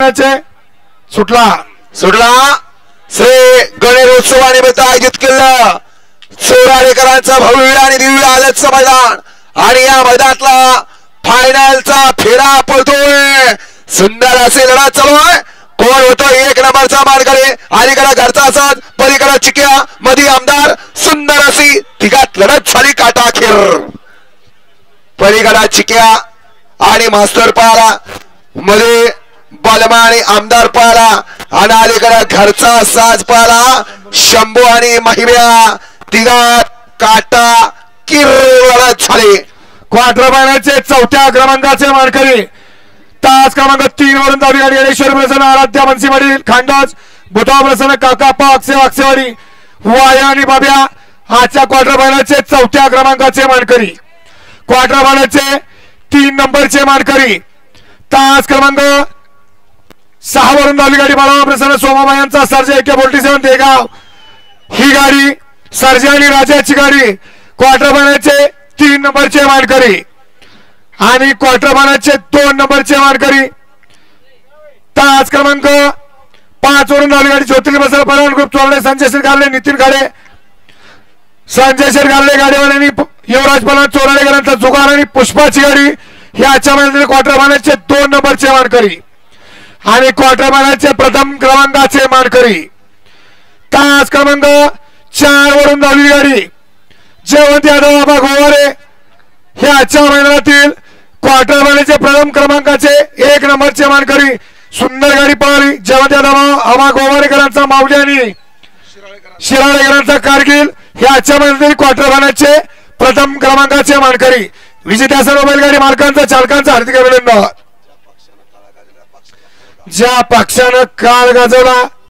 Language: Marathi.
सुटला सुटला श्री गणेशोत्सवानिमित्त आयोजित केलं चोराडेकरांचं भव्य आणि दिव्य आदर्श मैदान आणि या मैदानातला फायनलचा फेरा पडतोय सुंदर असे लढत चालू आहे कोण होतो एक नंबरचा मानकरी अलीकडे घरचा असाच पलीकडे चिक्या मध्ये आमदार सुंदर अशी तिघात लढत झाली काटाखेर पलीकडे चिक्या आणि मास्टर पाला मध्ये बलमा आणि आमदार पाला आणि अलीकडे घरचा साज पाला शंभू आणि महिम्या तिघात काटा किर लढत झाली क्वार्टर फायनलचे चौथ्या क्रमांकाचे मानकरी तास क्रमांक 3 वरून दावी गाडी येडेश्वर प्रसन्न आराध्या मनसीवाडी खांडोज बुधा प्रसन्न काकाप्पा अक्षयवाडी वाया आणि बाब्या आजच्या क्वार्टर फायनलचे चौथ्या क्रमांकाचे मानकरी क्वार्टर फायनलचे 3 नंबरचे मानकरी तास क्रमांक 6 वरून दावी गाडी बाळा प्रसन्न सोमाबा यांचा सर्जा AK 47 देगाव ही गाडी सर्जा आणि राजाची गाडी क्वार्टर फायनलचे 3 नंबरचे मानकरी आणि क्वार्टर फायनलचे 2 नंबरचे मानकरी तास क्रमांक 5 वरून धावली गाडी ज्योतिर्लिंग बसरा परावन ग्रुप चोरडे संजय शिरगारले नितीन गाडे संजय शिरगारले गाडीवाल्यांनी युवराज पलान चोरडेकरांचा जुगार आणि पुष्पाची गाडी ही आजच्या मैदानातील क्वार्टर फायनलचे 2 नंबरचे मानकरी आणि क्वार्टर फायनलचे प्रथम क्रमांकाचे मानकरी तास क्रमांक 4 वरून धावली गाडी जयवंत यादव बाबा गोवारे हे आजच्या मैदानातील क्वार्टर फायनलचे प्रथम क्रमांकाचे 1 नंबरचे मानकरी सुंदर गाडी पळाली जयवंत यादव बाबा गोवारेकरांचा माऊली आणि शिराळेकरांचा कारगिल हे आजच्या मैदानातील क्वार्टर फायनलचे प्रथम क्रमांकाचे मानकरी विजेत्या सर्व बैलगाडी मालकांचा चालकांचा हार्दिक अभिनंदन ज्या पक्षानं काळ गाजवला